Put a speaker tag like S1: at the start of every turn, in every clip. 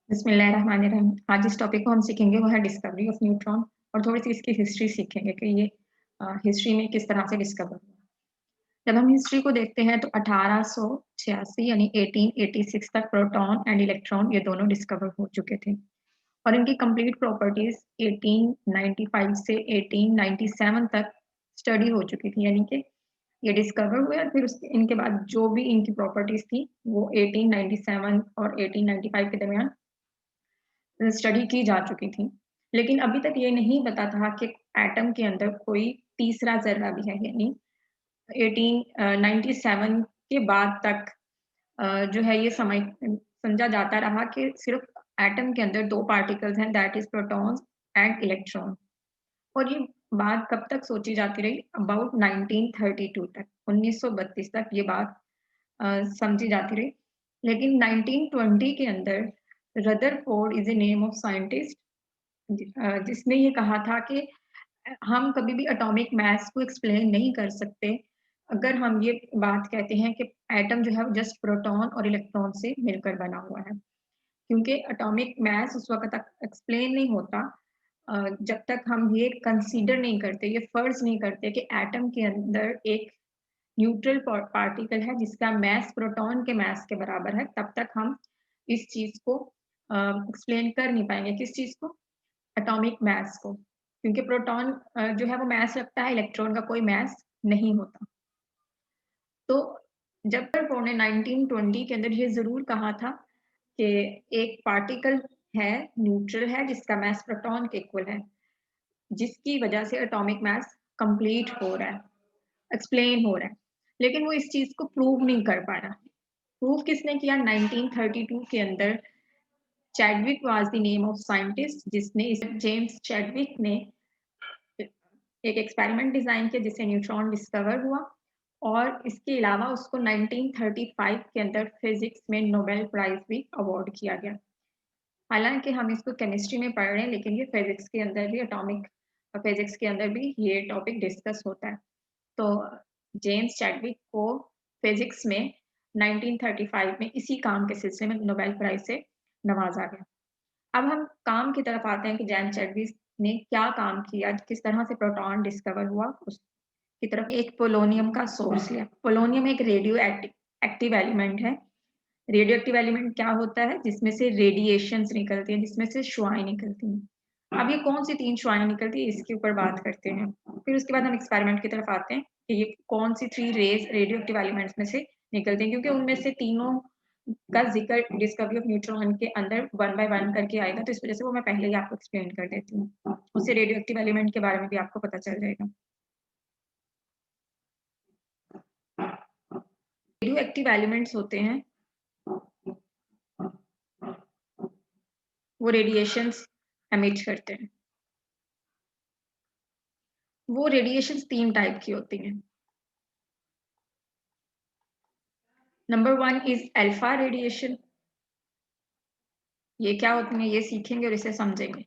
S1: बिस्मिल्लाहिर्रहमानिर्रहीम। आज इस टॉपिक को हम सीखेंगे वो है डिस्कवरी ऑफ न्यूट्रॉन और थोड़ी सी इसकी हिस्ट्री सीखेंगे कि ये हिस्ट्री में किस तरह से डिस्कवर हुआ। जब हम हिस्ट्री को देखते हैं तो 1886 यानी 1886 तक प्रोटॉन एंड इलेक्ट्रॉन ये दोनों डिस्कवर हो चुके थे और इनकी कंप्लीट प्रॉपर्टीज 1895 से 1897 तक स्टडी हो चुकी थी, यानी कि ये डिस्कवर हुए और फिर उसके इनके बाद जो भी इनकी प्रॉपर्टीज थी वो 1897 और 1895 के दरमियान स्टडी की जा चुकी थी। लेकिन अभी तक ये नहीं पता था कि एटम के अंदर कोई तीसरा ज़र्रा भी है, यानी 1897 के बाद तक जो है ये समझा जाता रहा कि सिर्फ एटम के अंदर 2 पार्टिकल्स हैं, that is protons and electron. और ये बात कब तक सोची जाती रही? अबाउट 1932 तक, 1932 तक ये बात समझी जाती रही। लेकिन 1920 के अंदर Rutherford is a name of scientist जिसने ये कहा था कि हम कभी भी एटॉमिक मास को एक्सप्लेन नहीं कर सकते अगर हम ये बात कहते हैं कि एटम जो है वो जस्ट प्रोटॉन और इलेक्ट्रॉन से मिलकर बना हुआ है, क्योंकि एटॉमिक मास उस वक्त तक एक्सप्लेन नहीं होता जब तक हम ये कंसीडर नहीं करते, ये फर्ज नहीं करते कि एटम के अंदर एक न्यूट्रल पार्टिकल है जिसका मास प्रोटॉन के मास के बराबर है। तब तक हम इस चीज को एक्सप्लेन कर नहीं पाएंगे। किस चीज को? एटॉमिक मास को, क्योंकि प्रोटॉन जो है वो मास रखता है, इलेक्ट्रॉन का कोई मास नहीं होता। तो जब रदरफोर्ड ने 1920 के अंदर ये जरूर कहा था कि एक पार्टिकल है, न्यूट्रल है, जिसका मास प्रोटॉन के इक्वल है, जिसकी वजह से एटॉमिक मास कंप्लीट हो रहा है, एक्सप्लेन हो रहा है। लेकिन वो इस चीज को प्रूव नहीं कर पाया। प्रूव किसने किया? 1932 के अंदर Chadwick was the name of scientist, जिसने जेम्स चैडविक ने एक एक्सपेरिमेंट डिजाइन किया जिससे न्यूट्रॉन डिस्कवर हुआ। और इसके अलावा उसको 1935 के अंदर फिजिक्स में नोबेल प्राइज भी अवार्ड किया गया। हालांकि हम इसको केमिस्ट्री में पढ़ रहे हैं, लेकिन ये फिजिक्स के अंदर भी, एटॉमिक फिजिक्स के अंदर भी ये टॉपिक डिस्कस होता है। तो जेम्स चैडविक को फिजिक्स में 1935 में इसी काम के सिलसिले में नोबेल प्राइज से नवाजा गया। अब हम काम की तरफ आते हैं कि जेम्स चैडविक ने क्या काम किया, किस तरह से प्रोटॉन डिस्कवर हुआ उसकी तरफ। एक पोलोनियम का सोर्स लिया। पोलोनियम एक रेडियो एक्टिव एलिमेंट है। रेडियो एक्टिव एलिमेंट क्या होता है? जिसमें से रेडिएशंस निकलती हैं, जिसमें से शुआएं निकलती हैं। अब ये कौन सी 3 शुआएं निकलती है, इसके ऊपर बात करते हैं। फिर उसके बाद हम एक्सपेरिमेंट की तरफ आते हैं कि ये कौन सी 3 रेज रेडियो एक्टिव एलिमेंट्स में से निकलती हैं, क्योंकि उनमें से तीनों का जिक्र डिस्कवरी ऑफ न्यूट्रॉन के अंदर 1 बाय 1 करके आएगा, तो इस वजह से वो मैं पहले ही आपको एक्सप्लेन कर देती हूँ। उससे रेडियो एक्टिव एलिमेंट के बारे में भी आपको पता चल जाएगा। रेडियो एक्टिव एलिमेंट्स होते हैं, वो रेडिएशंस एमिट करते हैं। वो रेडिएशंस 3 टाइप की होती हैं। Number 1 is alpha radiation. ये क्या होती है, ये सीखेंगे और इसे समझेंगे।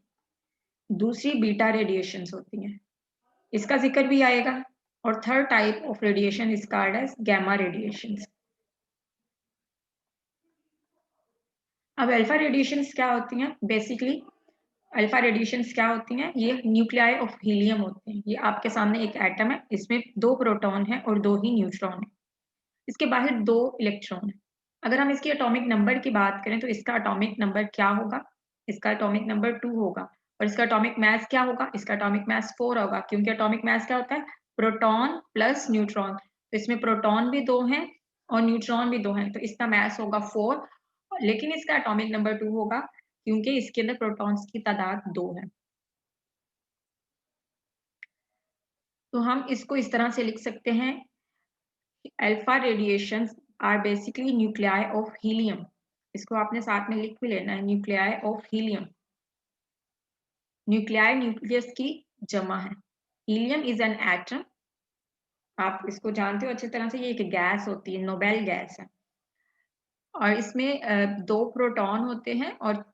S1: दूसरी बीटा रेडिएशंस होती हैं, इसका जिक्र भी आएगा। और third type of radiation is called as gamma radiations. अब अल्फा रेडिएशंस क्या होती हैं? बेसिकली अल्फा रेडिएशंस क्या होती हैं? ये न्यूक्लियाई ऑफ हीलियम होते हैं। ये आपके सामने एक एटम है, इसमें 2 प्रोटॉन है और 2 ही न्यूट्रॉन है। इसके बाहर 2 इलेक्ट्रॉन है। अगर हम इसकी एटॉमिक नंबर की बात करें तो इसका एटॉमिक नंबर क्या होगा? इसका एटॉमिक नंबर 2 होगा। और इसका एटॉमिक मास क्या होगा? इसका एटॉमिक मास 4 होगा, क्योंकि एटॉमिक मास क्या होता है? Proton plus neutron. तो इसमें प्रोटॉन भी 2 हैं और न्यूट्रॉन भी 2 हैं, तो इसका मास होगा 4। लेकिन इसका एटॉमिक नंबर 2 होगा क्योंकि इसके अंदर प्रोटॉन्स की तादाद 2 है। तो हम इसको इस तरह से लिख सकते हैं, alpha radiations are basically nuclei of helium. इसको आपने साथ में लिख भी लेना है, nuclei of helium. Nuclei nucleus की जमा है। हीलियम इज एन एटम, आप इसको जानते हो अच्छी तरह से, ये एक गैस होती है, नोबेल गैस है। और इसमें 2 प्रोटॉन होते हैं और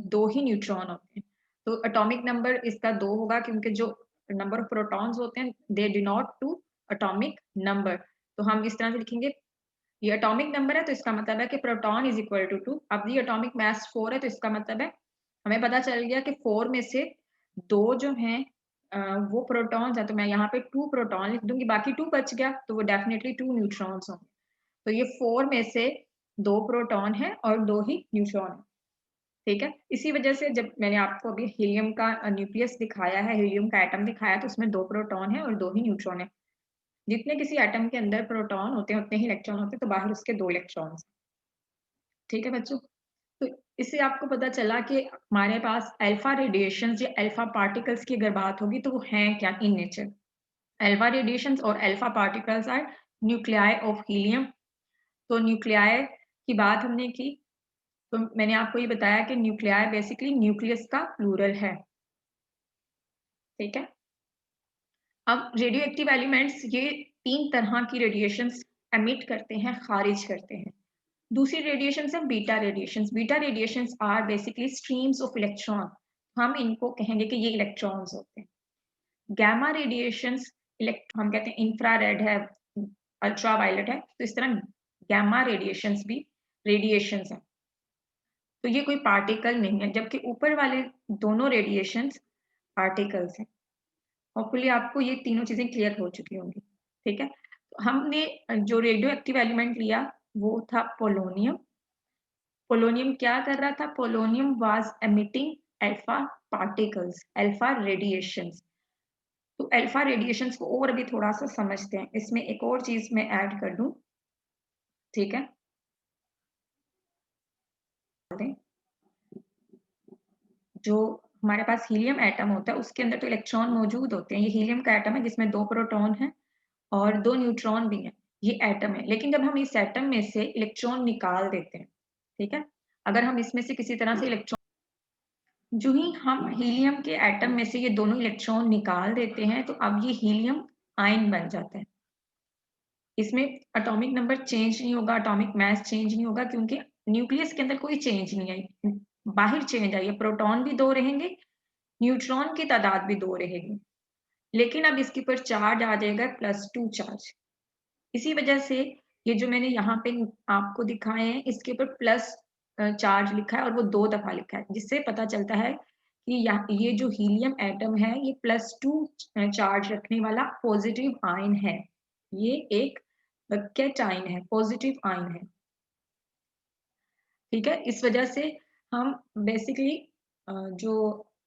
S1: 2 ही न्यूट्रॉन होते हैं। तो एटॉमिक नंबर इसका 2 होगा, क्योंकि जो नंबर ऑफ प्रोटॉन्स होते हैं दे डिनोट टू एटॉमिक नंबर। तो हम इस तरह से लिखेंगे, ये एटॉमिक नंबर है तो इसका मतलब है कि प्रोटॉन इज इक्वल टू 2। अब ये एटॉमिक मास 4 है तो इसका मतलब है हमें पता चल गया कि 4 में से 2 जो हैं वो प्रोटॉन्स हैं, तो मैं यहाँ पे 2 प्रोटॉन लिख दूंगी, बाकी 2 बच गया तो वो डेफिनेटली 2 न्यूट्रॉन्स होंगे। तो ये 4 में से 2 प्रोटॉन है और 2 ही न्यूट्रॉन है। ठीक है, इसी वजह से जब मैंने आपको अभी हीलियम का न्यूक्लियस दिखाया है, हीलियम का एटम दिखाया, तो उसमें 2 प्रोटॉन है और 2 ही न्यूट्रॉन है। जितने किसी एटम के अंदर प्रोटॉन होते हैं उतने ही इलेक्ट्रॉन होते हैं, तो बाहर उसके 2 इलेक्ट्रॉन्स। ठीक है बच्चों, तो इससे आपको पता चला कि हमारे पास अल्फा रेडिएशंस या अल्फा पार्टिकल्स की अगर बात होगी तो वो हैं क्या इन नेचर। अल्फा रेडिएशंस और alpha particles are nuclei of helium. तो न्यूक्लियाई की बात हमने की, तो मैंने आपको ये बताया कि न्यूक्लियाई बेसिकली न्यूक्लियस का प्लूरल है। ठीक है, अब रेडियो एक्टिव एलिमेंट्स ये 3 तरह की रेडिएशंस एमिट करते हैं, खारिज करते हैं। दूसरी रेडिएशंस है beta radiations. Beta radiations are basically streams of electron, हम इनको कहेंगे कि ये इलेक्ट्रॉन्स होते हैं। गैमा रेडिएशंस हम कहते हैं इंफ्रारेड है, अल्ट्रा वायलेट है, तो इस तरह गैमा रेडिएशंस भी रेडिएशंस हैं। तो ये कोई पार्टिकल नहीं है, जबकि ऊपर वाले दोनों रेडिएशंस पार्टिकल्स हैं। होपफुली आपको ये तीनों चीजें क्लियर हो चुकी होंगी। ठीक है, तो हमने जो रेडियो एक्टिव एलिमेंट लिया वो था पोलोनियम। पोलोनियम क्या कर रहा था? Polonium was emitting alpha particles, alpha radiations. तो अल्फा रेडिएशंस को और अभी थोड़ा सा समझते हैं। इसमें एक और चीज मैं ऐड कर दूं। ठीक है, जो हमारे पास हीलियम एटम होता है उसके अंदर तो इलेक्ट्रॉन मौजूद होते हैं। ये हीलियम का एटम है जिसमें 2 प्रोटॉन हैं और 2 न्यूट्रॉन भी हैं। ये एटम है, लेकिन जब हम इस एटम में से इलेक्ट्रॉन निकाल देते हैं, ठीक है, अगर हम इसमें से किसी तरह से इलेक्ट्रॉन, जो ही हम हीलियम के एटम में से ये दोनों इलेक्ट्रॉन निकाल देते हैं तो अब ये हीलियम आयन बन जाता है। इसमें एटॉमिक नंबर चेंज नहीं होगा, एटॉमिक मास चेंज नहीं होगा, क्योंकि न्यूक्लियस के अंदर कोई चेंज नहीं आई, बाहर चेंज आई है। प्रोटॉन भी 2 रहेंगे, न्यूट्रॉन की तादाद भी 2 रहेगी, लेकिन अब इसके ऊपर चार्ज आ जाएगा +2 चार्ज। इसी वजह से ये जो मैंने यहाँ पे आपको दिखाए हैं इसके ऊपर प्लस चार्ज लिखा है और वो 2 दफा लिखा है, जिससे पता चलता है कि ये जो हीलियम एटम है ये +2 चार्ज रखने वाला पॉजिटिव आयन है। ये एक कैटायन है, पॉजिटिव आयन है। ठीक है, इस वजह से हम बेसिकली जो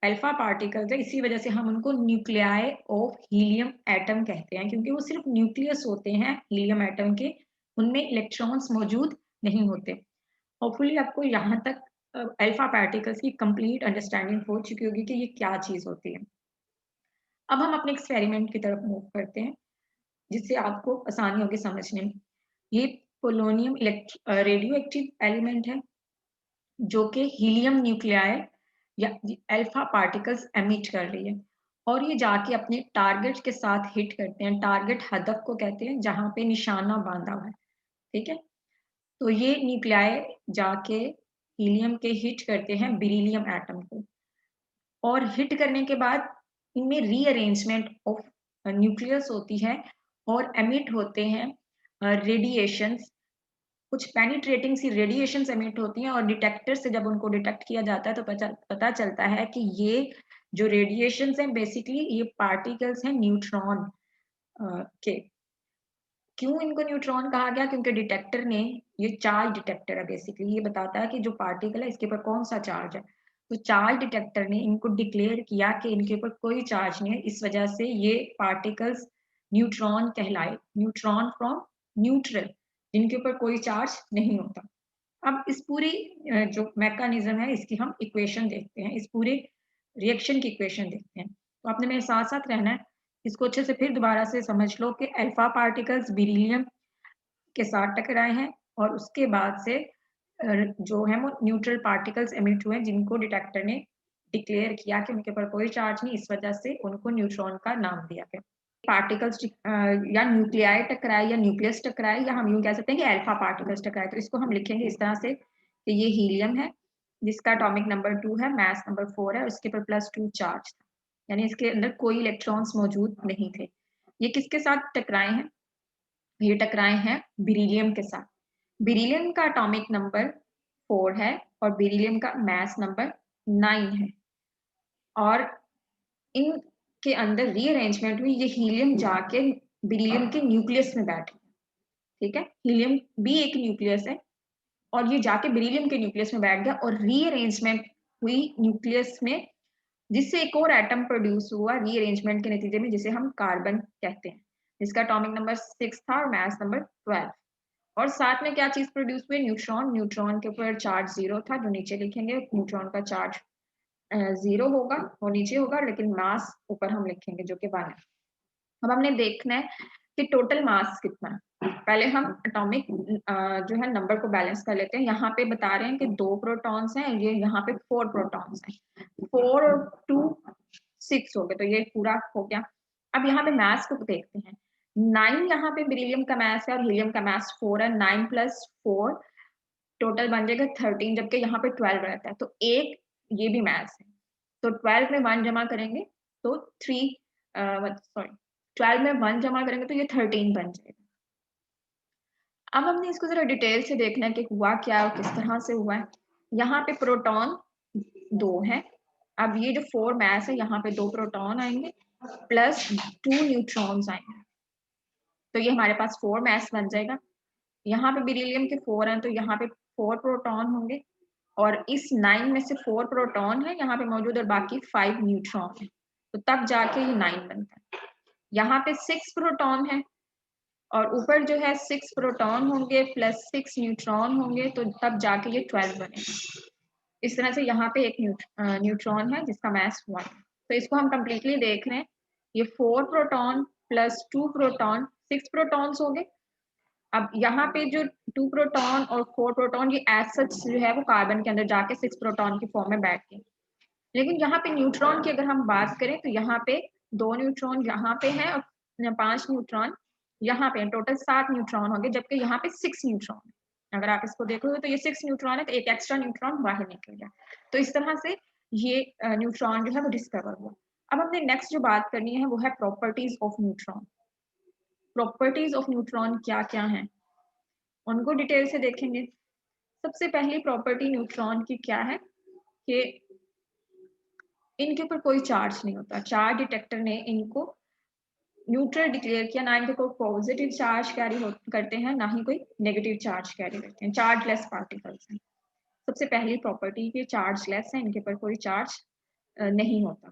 S1: अल्फा पार्टिकल्स है, इसी वजह से हम उनको न्यूक्लियाई ऑफ हीलियम एटम कहते हैं, क्योंकि वो सिर्फ न्यूक्लियस होते हैं हीलियम एटम के, उनमें इलेक्ट्रॉन्स मौजूद नहीं होते। होपफुली आपको यहाँ तक अल्फा पार्टिकल्स की कंप्लीट अंडरस्टैंडिंग हो चुकी होगी कि ये क्या चीज होती है। अब हम अपने एक्सपेरिमेंट की तरफ मूव करते हैं, जिससे आपको आसानी होगी समझने में। ये पोलोनियम रेडियो एक्टिव एलिमेंट है जो कि हीलियम न्यूक्लियाई या अल्फा पार्टिकल्स एमिट कर रही है, और ये जाके अपने टारगेट के साथ हिट करते हैं। टारगेट हदफ को कहते हैं जहां पे निशाना बांधा हुआ है। ठीक है, तो ये न्यूक्लियाई जाके हीलियम के हिट करते हैं बेरिलियम एटम को, और हिट करने के बाद इनमें रीअरेंजमेंट ऑफ न्यूक्लियस होती है और एमिट होते हैं रेडिएशंस। कुछ पेनिट्रेटिंग सी रेडिएशंस एमिट होती हैं, और डिटेक्टर से जब उनको डिटेक्ट किया जाता है तो पता चलता है कि ये जो रेडिएशंस हैं बेसिकली ये पार्टिकल्स हैं न्यूट्रॉन के। क्यों इनको न्यूट्रॉन कहा गया? क्योंकि डिटेक्टर ने, ये चार्ज डिटेक्टर है बेसिकली, ये बताता है कि जो पार्टिकल है इसके ऊपर कौन सा चार्ज है। तो चार्ज डिटेक्टर ने इनको डिक्लेयर किया कि इनके ऊपर कोई चार्ज नहीं है, इस वजह से ये पार्टिकल्स न्यूट्रॉन कहलाए। न्यूट्रॉन फ्रॉम न्यूट्रल, जिनके ऊपर कोई चार्ज नहीं होता। अब इस पूरी जो मैकेनिज्म है इसकी हम इक्वेशन देखते हैं, इस पूरे रिएक्शन की इक्वेशन देखते हैं। तो आपने मेरे साथ साथ रहना है, इसको अच्छे से फिर दोबारा से समझ लो कि अल्फा पार्टिकल्स बेरिलियम के साथ टकराए हैं, और उसके बाद से जो है वो न्यूट्रल पार्टिकल्स एमिट हुए जिनको डिटेक्टर ने डिक्लेयर किया कि उनके ऊपर कोई चार्ज नहीं, इस वजह से उनको न्यूट्रॉन का नाम दिया गया। पार्टिकल्स या न्यूक्लियाई टकराए या न्यूक्लियस टकराए, या हम यूं कह सकते हैं कि अल्फा पार्टिकल्स टकराए। तो इसको हम लिखेंगे इस तरह से कि ये हीलियम है जिसका एटॉमिक नंबर 2 है, मास नंबर 4 है, उसके ऊपर +2 चार्ज था, यानी इसके अंदर कोई इलेक्ट्रॉन्स मौजूद नहीं थे। ये किसके साथ टकराए हैं? ये टकराए हैं बेरिलियम के साथ। बेरिलियम का एटॉमिक नंबर 4 है और बेरिलियम का मास नंबर 9 है और इनके अंदर रीअरेंजमेंट हुई, ये हीलियम जाके बेरिलियम के न्यूक्लियस में बैठ गया। ठीक है, हीलियम भी एक न्यूक्लियस है और ये जाके बेरिलियम के न्यूक्लियस में बैठ गया और रीअरेंजमेंट हुई न्यूक्लियस में, जिससे एक और एटम प्रोड्यूस हुआ रीअरेंजमेंट के नतीजे में, जिसे हम कार्बन कहते हैं, जिसका एटॉमिक नंबर 6 था और मास नंबर 12। और साथ में क्या चीज प्रोड्यूस हुई? न्यूट्रॉन। न्यूट्रॉन के ऊपर चार्ज 0 था, जो नीचे लिखेंगे न्यूट्रॉन का चार्ज 0 होगा, वो नीचे होगा, लेकिन मास ऊपर हम लिखेंगे जो कि 1 है। अब हमने देखना है कि टोटल मास कितना है। पहले हम एटॉमिक जो है नंबर को बैलेंस कर लेते हैं। यहाँ पे बता रहे हैं कि 2 प्रोटॉन्स हैं, ये यहाँ पे 4 प्रोटॉन्स हैं। 4 और 2 6 हो गए, तो ये पूरा हो गया। अब यहाँ पे मास को देखते हैं। 9 यहाँ पे बेरिलियम का मास है और हीलियम का मास 4 है। 9 + 4 टोटल बन जाएगा 13, जबकि यहाँ पे 12 रहता है, तो एक ये भी मास है। तो 12 में 1 जमा करेंगे तो 3 सॉरी 12 में 1 जमा करेंगे तो ये 13 बन जाएगा। अब हमने इसको जरा डिटेल से देखना है कि हुआ क्या और किस तरह से हुआ है। यहाँ पे प्रोटॉन 2 है। अब ये जो 4 मास है, यहाँ पे 2 प्रोटॉन आएंगे प्लस 2 न्यूट्रॉन्स आएंगे, तो ये हमारे पास 4 मास बन जाएगा। यहाँ पे बेरिलियम के 4 हैं, तो यहाँ पे 4 प्रोटॉन होंगे और इस 9 में से 4 प्रोटॉन है यहाँ पे मौजूद और बाकी 5 न्यूट्रॉन है, तो तब जाके ये 9 बनता है। यहाँ पे 6 प्रोटॉन है और ऊपर जो है 6 प्रोटॉन होंगे प्लस 6 न्यूट्रॉन होंगे, तो तब जाके ये 12 बनेगा। इस तरह से यहाँ पे एक न्यूट्रॉन है जिसका मास 1 है। तो इसको हम कंप्लीटली देख रहे हैं। ये 4 प्रोटॉन प्लस 2 प्रोटॉन 6 प्रोटॉन्स हो गए। अब यहाँ पे जो 2 प्रोटॉन और 4 प्रोटॉन, ये एज सच जो है वो कार्बन के अंदर जाके 6 प्रोटॉन की फॉर्म में बैठ गए। लेकिन यहाँ पे न्यूट्रॉन की अगर हम बात करें तो यहाँ पे 2 न्यूट्रॉन यहाँ पे है और 5 न्यूट्रॉन यहाँ पे, टोटल 7 न्यूट्रॉन होंगे, जबकि यहाँ पे 6 न्यूट्रॉन है। अगर आप इसको देखोगे तो ये 6 न्यूट्रॉन है, तो एक एक्स्ट्रा न्यूट्रॉन बाहर निकल गया। तो इस तरह से ये न्यूट्रॉन जो है वो डिस्कवर हुआ। अब हमने नेक्स्ट जो बात करनी है वो है properties of neutron. Properties of neutron क्या क्या है उनको डिटेल से देखेंगे। सबसे पहली प्रॉपर्टी न्यूट्रॉन की क्या है कि इनके ऊपर कोई चार्ज नहीं होता। चार्ज डिटेक्टर ने इनको न्यूट्रल डिक्लेयर किया, ना इनके कोई पॉजिटिव चार्ज कैरी करते हैं, ना ही कोई नेगेटिव चार्ज कैरी करते हैं, चार्जलेस पार्टिकल्स हैं। सबसे पहली प्रॉपर्टी ये चार्जलेस है, इनके ऊपर कोई चार्ज नहीं होता।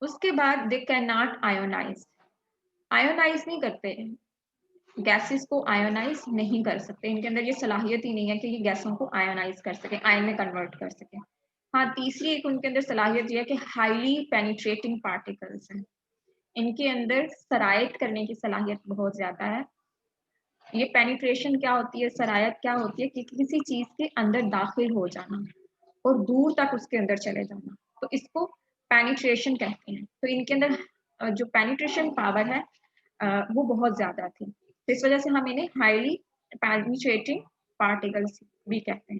S1: उसके बाद they can not ionize, ionize नहीं करते, गैसेस को आयोनाइज नहीं कर सकते, इनके अंदर ये सलाहियत ही नहीं है कि ये गैसों को आयोनाइज कर सके, आयन में कन्वर्ट कर सके। हाँ, तीसरी एक उनके अंदर सलाहियत यह है कि हाईली पेनिट्रेटिंग पार्टिकल्स हैं, इनके अंदर सरायत करने की सलाहियत बहुत ज्यादा है। ये पेनिट्रेशन क्या होती है, सरायत क्या होती है कि किसी चीज के अंदर दाखिल हो जाना और दूर तक उसके अंदर चले जाना, तो इसको पेनिट्रेशन कहते हैं। तो इनके अंदर जो पेनिट्रेशन पावर है वो बहुत ज्यादा थी, तो इस वजह से हम इन्हें हाईली पेनिट्रेटिंग पार्टिकल्स भी कहते हैं।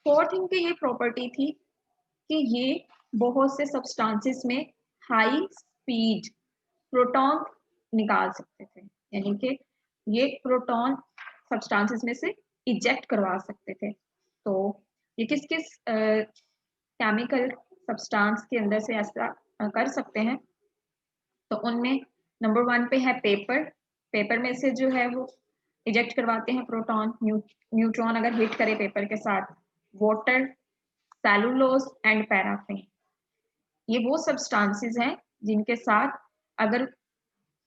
S1: फोर्थ इनकी ये प्रॉपर्टी थी कि ये बहुत से सब्सटेंसेस में हाई स्पीड प्रोटॉन निकाल सकते थे, यानी कि ये प्रोटॉन सब्सटेंसेस में से इजेक्ट करवा सकते थे। तो ये किस किस केमिकल सब्सटेंस के अंदर से ऐसा कर सकते हैं, तो उनमें नंबर 1 पे है पेपर। पेपर में से जो है वो इजेक्ट करवाते हैं प्रोटॉन, न्यूट्रॉन अगर हिट करे पेपर के साथ। वाटर, सेलुलोज एंड पैराफिन, ये वो सब्सटेंसेस हैं जिनके साथ अगर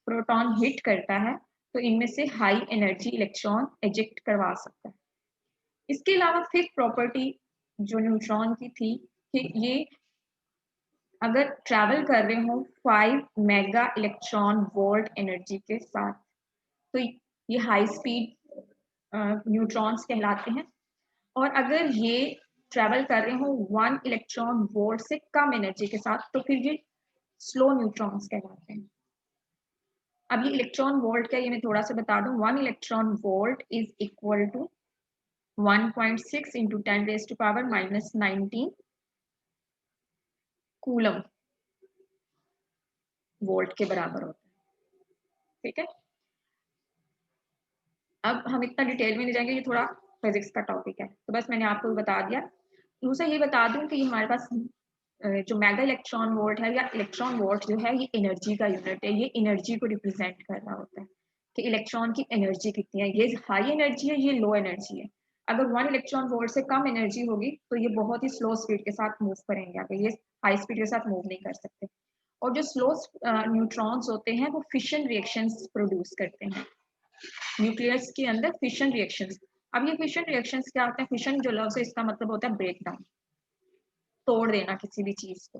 S1: प्रोटॉन हिट करता है तो इनमें से हाई एनर्जी इलेक्ट्रॉन इजेक्ट करवा सकता है। इसके अलावा फिफ्थ प्रॉपर्टी जो न्यूट्रॉन की थी कि ये अगर ट्रैवल कर रहे हो 5 मेगा इलेक्ट्रॉन वोल्ट एनर्जी के साथ, तो ये हाई स्पीड न्यूट्रॉन्स कहलाते हैं। और अगर ये ट्रैवल कर रहे हो 1 इलेक्ट्रॉन वोल्ट से कम एनर्जी के साथ, तो फिर ये स्लो न्यूट्रॉन्स कहलाते हैं। अब ये इलेक्ट्रॉन वोल्ट क्या, ये मैं थोड़ा सा बता दूं। 1 electron volt is equal to 1.6 into 10⁻⁻19 coulomb volt के बराबर होता है। ठीक है। अब हम इतना डिटेल में नहीं जाएंगे, ये थोड़ा फिजिक्स का टॉपिक है, तो बस मैंने आपको बता दिया। दूसरा ये बता दूं कि हमारे पास जो मेगा इलेक्ट्रॉन वोल्ट है या इलेक्ट्रॉन वोल्ट जो है, ये एनर्जी का यूनिट है, ये एनर्जी को रिप्रेजेंट कर रहा होता है कि इलेक्ट्रॉन की एनर्जी कितनी है। ये हाई एनर्जी है, ये लो एनर्जी है। अगर 1 इलेक्ट्रॉन वोल्ट से कम एनर्जी होगी तो ये बहुत ही स्लो स्पीड के साथ मूव करेंगे, अगर ये हाई स्पीड के साथ मूव नहीं कर सकते। और जो स्लो न्यूट्रॉन्स होते हैं वो फिशन रिएक्शंस प्रोड्यूस करते हैं न्यूक्लियस के अंदर, फिशन रिएक्शंस। अब ये फिशन रिएक्शंस क्या होते हैं? फिशन जो लफ्ज है इसका मतलब होता है ब्रेक डाउन, तोड़ देना किसी भी चीज को।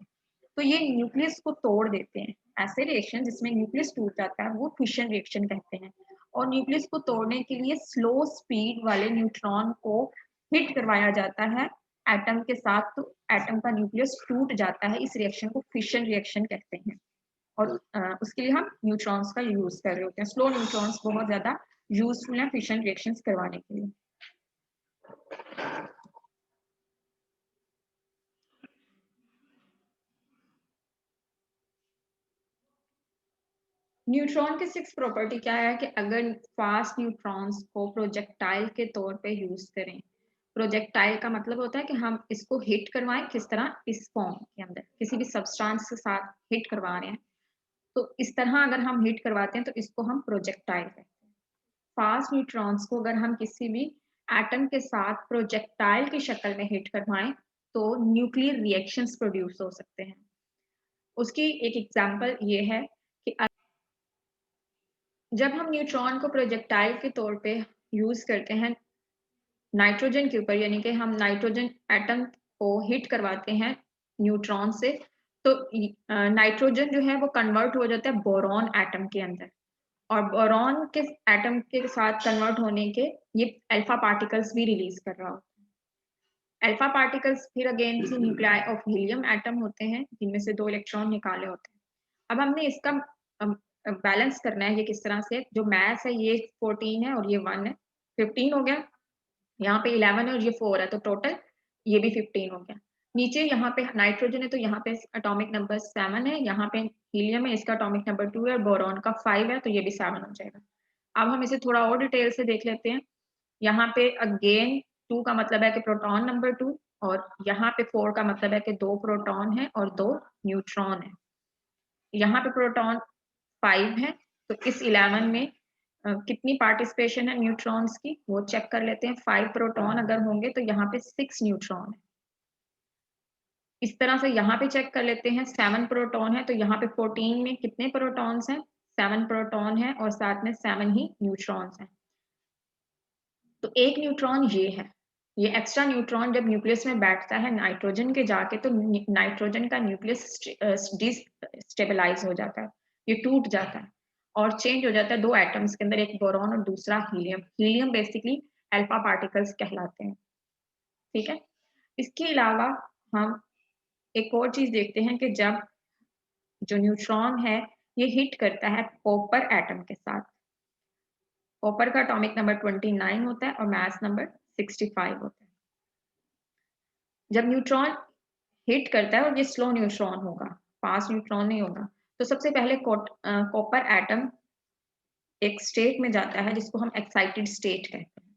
S1: तो ये न्यूक्लियस को तोड़ देते हैं। ऐसे रिएक्शन जिसमें न्यूक्लियस टूट जाता है वो फिशन रिएक्शन कहते हैं। और न्यूक्लियस को तोड़ने के लिए स्लो स्पीड वाले न्यूट्रॉन को हिट करवाया जाता है एटम के साथ, तो एटम का न्यूक्लियस टूट जाता है। इस रिएक्शन को फिशन रिएक्शन कहते हैं। और उसके लिए हम न्यूट्रॉन्स का यूज कर रहे होते हैं। स्लो न्यूट्रॉन्स बहुत ज्यादा यूजफुल है फिशन रिएक्शंस करवाने के लिए। न्यूट्रॉन की 6 प्रॉपर्टी क्या है कि अगर फास्ट न्यूट्रॉन्स को प्रोजेक्टाइल के तौर पे यूज करें, प्रोजेक्टाइल का मतलब होता है कि हम इसको हिट करवाएं, किस तरह? इस फॉर्म के अंदर किसी भी सब्सटेंस के साथ हिट करवा रहे हैं, तो इस तरह अगर हम हिट करवाते हैं तो इसको हम प्रोजेक्टाइल कहते हैं। फास्ट न्यूट्रॉन्स को अगर हम किसी भी एटम के साथ प्रोजेक्टाइल की शक्ल में हिट करवाएं तो न्यूक्लियर रिएक्शंस प्रोड्यूस हो सकते हैं। उसकी एक एग्जांपल ये है कि जब हम न्यूट्रॉन को प्रोजेक्टाइल के तौर पे यूज करते हैं नाइट्रोजन के ऊपर, यानी कि हम नाइट्रोजन एटम को हिट करवाते हैं न्यूट्रॉन से, तो नाइट्रोजन जो है वो कन्वर्ट हो जाता है बोरॉन एटम के अंदर। और बोरॉन के एटम के साथ कन्वर्ट होने के ये अल्फा पार्टिकल्स भी रिलीज कर रहा होता है। अल्फा पार्टिकल्स फिर अगेन से न्यूक्लियाई ऑफ हीलियम एटम होते हैं जिनमें से 2 इलेक्ट्रॉन निकाले होते हैं। अब हमने इसका बैलेंस करना है, ये किस तरह से? जो मैथ है ये 14 है और ये 1 है, 15 हो गया। यहाँ पे 11 है और ये 4 है, तो टोटल ये भी 15 हो गया। नीचे यहाँ पे नाइट्रोजन है तो यहाँ पे एटॉमिक नंबर 7 है, यहाँ पे हीलियम है, इसका एटॉमिक नंबर 2 है, और बोरॉन का 5 है, तो ये भी 7 हो जाएगा। अब हम इसे थोड़ा और डिटेल से देख लेते हैं। यहाँ पे अगेन 2 का मतलब है कि प्रोटॉन नंबर 2, और यहाँ पे 4 का मतलब है कि 2 प्रोटॉन है और 2 न्यूट्रॉन है। यहाँ पे प्रोटॉन 5 है, तो इस 11 में कितनी पार्टिसिपेशन है न्यूट्रॉन्स की वो चेक कर लेते हैं। 5 प्रोटॉन अगर होंगे तो यहाँ पे 6 न्यूट्रॉन है। इस तरह से यहाँ पे चेक कर लेते हैं। 7 प्रोटॉन है तो यहाँ पे 14 में कितने प्रोटॉन्स हैं? 7 प्रोटॉन है और साथ में 7 ही न्यूट्रॉन्स हैं। तो एक न्यूट्रॉन ये है। ये एक्स्ट्रा न्यूट्रॉन जब न्यूक्लियस में बैठता है नाइट्रोजन के जाके, तो नाइट्रोजन का न्यूक्लियस डिस्टेबलाइज हो जाता है, ये टूट जाता है और चेंज हो जाता है 2 एटम्स के अंदर, एक बोरॉन और दूसरा helium. Helium basically alpha particles कहलाते हैं। ठीक है। इसके अलावा हम एक और चीज देखते हैं कि जब जो न्यूट्रॉन है ये हिट करता है कॉपर एटम के साथ। कॉपर का एटॉमिक नंबर 29 होता है और मास नंबर 65 होता है। जब न्यूट्रॉन हिट करता है और ये स्लो न्यूट्रॉन होगा, फास्ट न्यूट्रॉन नहीं होगा, तो सबसे पहले कॉपर एटम एक स्टेट में जाता है जिसको हम एक्साइटेड स्टेट कहते हैं।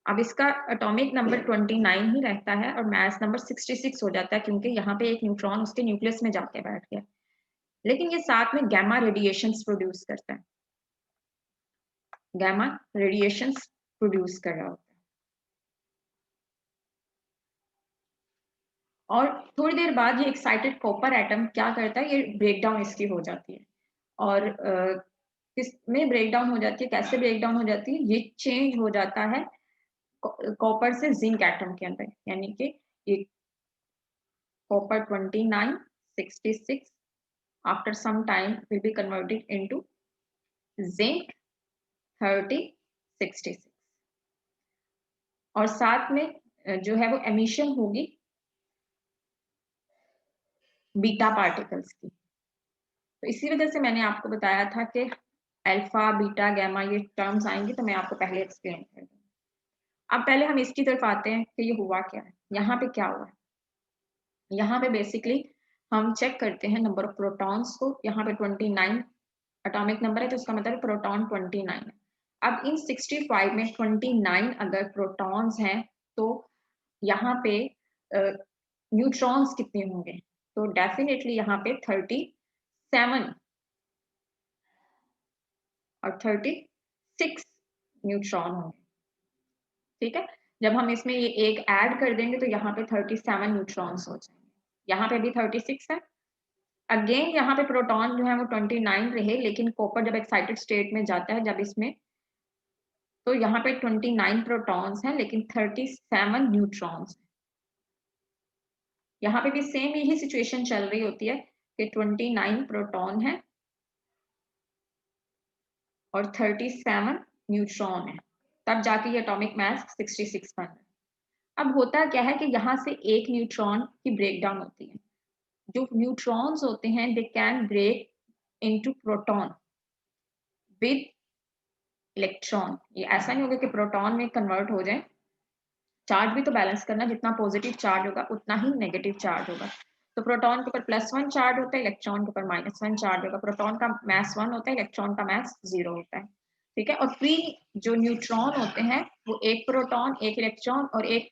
S1: अब इसका एटॉमिक नंबर 29 ही रहता है और मास नंबर 66 हो जाता है, क्योंकि यहाँ पे एक न्यूट्रॉन उसके न्यूक्लियस में जाके बैठ गया। लेकिन ये साथ में गैमा रेडिएशंस प्रोड्यूस करता है, गैमा रेडिएशंस प्रोड्यूस कर रहा होता है। और थोड़ी देर बाद ये एक्साइटेड कॉपर एटम क्या करता है, ये ब्रेक डाउन इसकी हो जाती है। और किसमें ब्रेक डाउन हो जाती है, कैसे ब्रेक डाउन हो जाती है? ये चेंज हो जाता है कॉपर से जिंक एटम के अंदर, यानी कि ये copper 29 66 after some time will be converted into zinc 30 66। और साथ में जो है वो एमिशन होगी बीटा पार्टिकल्स की। तो इसी वजह से मैंने आपको बताया था कि अल्फा बीटा गैमा ये टर्म्स आएंगे, तो मैं आपको पहले एक्सप्लेन कर दूँ। अब पहले हम इसकी तरफ आते हैं कि ये हुआ क्या है, यहाँ पे क्या हुआ है। यहाँ पे बेसिकली हम चेक करते हैं नंबर ऑफ प्रोटॉन्स को। यहाँ पे 29 एटॉमिक नंबर है तो उसका मतलब प्रोटॉन 29 है। अब इन 65 में 29 अगर प्रोटॉन्स हैं तो यहाँ पे न्यूट्रॉन्स कितने होंगे? तो डेफिनेटली यहाँ पे 37 और 36 न्यूट्रॉन होंगे। ठीक है, जब हम इसमें ये एक ऐड कर देंगे तो यहाँ पे 37 न्यूट्रॉन्स हो जाएंगे। यहाँ पे भी 36 है। अगेन यहाँ पे प्रोटॉन जो है वो 29 रहे, लेकिन कॉपर जब एक्साइटेड स्टेट में जाता है जब इसमें, तो यहाँ पे 29 प्रोटॉन्स हैं लेकिन 37 न्यूट्रॉन्स। यहाँ पे भी सेम यही सिचुएशन चल रही होती है कि 29 प्रोटॉन है और 37 न्यूट्रॉन है, तब जाके ये एटॉमिक मास 66 बन है। अब होता क्या है कि यहाँ से एक न्यूट्रॉन की ब्रेकडाउन होती है। जो न्यूट्रॉन्स होते हैं they can break into proton with electron. ये ऐसा नहीं होगा कि प्रोटॉन में कन्वर्ट हो जाए, चार्ज भी तो बैलेंस करना, जितना पॉजिटिव चार्ज होगा उतना ही नेगेटिव चार्ज होगा। तो प्रोटॉन के ऊपर +1 चार्ज होता है, इलेक्ट्रॉन के ऊपर -1 चार्ज होगा। प्रोटॉन का मास 1 होता है, इलेक्ट्रॉन का मास 0 होता है। ठीक है, और फ्री जो न्यूट्रॉन होते हैं वो एक प्रोटॉन, एक इलेक्ट्रॉन और एक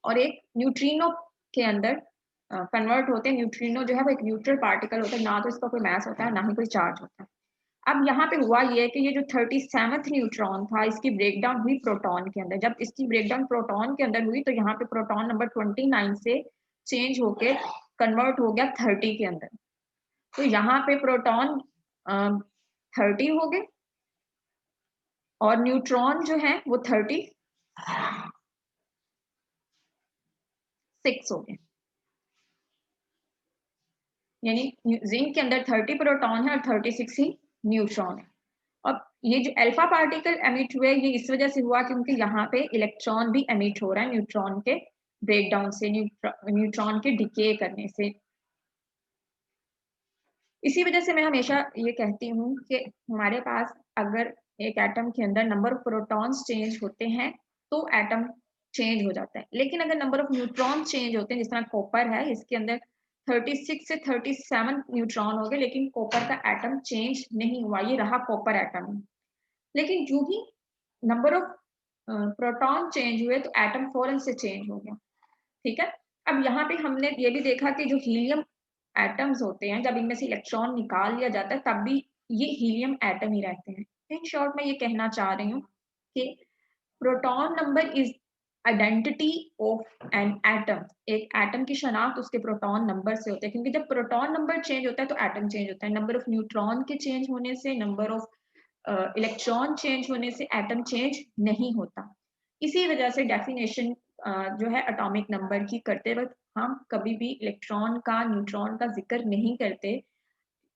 S1: और एक न्यूट्रिनो के अंदर कन्वर्ट होते हैं। न्यूट्रिनो जो है वो एक न्यूट्रल पार्टिकल होता है, ना तो इसका कोई मास होता है ना ही कोई चार्ज होता है। अब यहाँ पे हुआ ये कि ये जो 37th न्यूट्रॉन था इसकी ब्रेकडाउन हुई प्रोटॉन के अंदर। जब इसकी ब्रेकडाउन प्रोटॉन के अंदर हुई तो यहाँ पे प्रोटॉन नंबर 29 से चेंज होके कन्वर्ट हो गया 30 के अंदर। तो यहाँ पे प्रोटॉन 30 हो गए और न्यूट्रॉन जो है वो 36 हो गए। यानी जिंक के अंदर 30 प्रोटॉन है और 36 ही न्यूट्रॉन है। अब ये जो अल्फा पार्टिकल एमिट हुए ये इस वजह से हुआ क्योंकि यहाँ पे इलेक्ट्रॉन भी एमिट हो रहा है न्यूट्रॉन के ब्रेकडाउन से, न्यूट्रॉन के डिके करने से। इसी वजह से मैं हमेशा ये कहती हूँ कि हमारे पास अगर एक एटम के अंदर नंबर ऑफ प्रोटॉन्स चेंज होते हैं तो एटम चेंज हो जाता है, लेकिन अगर नंबर ऑफ न्यूट्रॉन चेंज होते हैं, जिस तरह कॉपर है इसके अंदर 36 से 37 न्यूट्रॉन हो गए लेकिन कॉपर का एटम चेंज नहीं हुआ, ये रहा कॉपर एटम। लेकिन जो ही नंबर ऑफ प्रोटॉन चेंज हुए तो एटम फौरन से चेंज हो गया। ठीक है, अब यहाँ पे हमने ये भी देखा कि जो हीलियम एटम्स होते हैं जब इनमें से इलेक्ट्रॉन निकाल लिया जाता है तब भी ये हीलियम एटम ही रहते हैं। इन शॉर्ट मैं ये कहना चाह रही हूँ कि proton number is identity of an atom. एक एटम की शनाख्त उसके प्रोटॉन नंबर से होता है, क्योंकि जब प्रोटॉन नंबर चेंज होता है तो एटम चेंज होता है। नंबर ऑफ न्यूट्रॉन के चेंज होने से, नंबर ऑफ इलेक्ट्रॉन चेंज होने से एटम चेंज नहीं होता। इसी वजह से डेफिनेशन जो है एटॉमिक नंबर की करते वक्त हम कभी भी इलेक्ट्रॉन का, न्यूट्रॉन का जिक्र नहीं करते।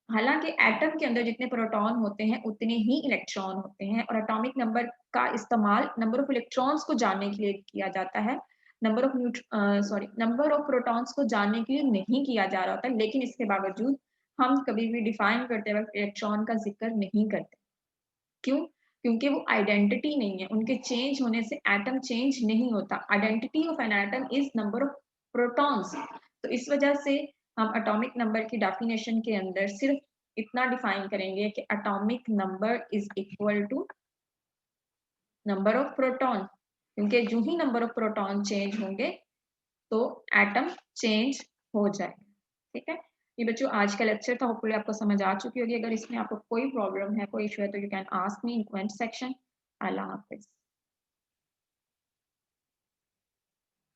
S1: हालांकि एटम के अंदर जितने प्रोटॉन होते हैं उतने ही इलेक्ट्रॉन होते हैं और एटॉमिक नंबर का इस्तेमाल नंबर ऑफ इलेक्ट्रॉन्स को जानने के लिए किया जाता है, नंबर ऑफ प्रोटॉन्स को जानने के लिए नहीं किया जा रहा होता। लेकिन इसके बावजूद हम कभी भी डिफाइन करते वक्त इलेक्ट्रॉन का जिक्र नहीं करते। क्यों? क्योंकि वो आइडेंटिटी नहीं है, उनके चेंज होने से एटम चेंज नहीं होता। Identity of an atom is number of protons. तो इस वजह से हम एटॉमिक नंबर की डेफिनेशन के अंदर सिर्फ इतना डिफाइन करेंगे कि atomic number is equal to number of proton, क्योंकि जो ही नंबर ऑफ प्रोटॉन चेंज होंगे तो एटम चेंज हो जाएगा। ठीक है, ये बच्चों आज का लेक्चर था, होपफुली आपको समझ आ चुकी होगी। अगर इसमें आपको कोई प्रॉब्लम है, कोई इशू है तो you can ask me in comment section. Allah Hafiz.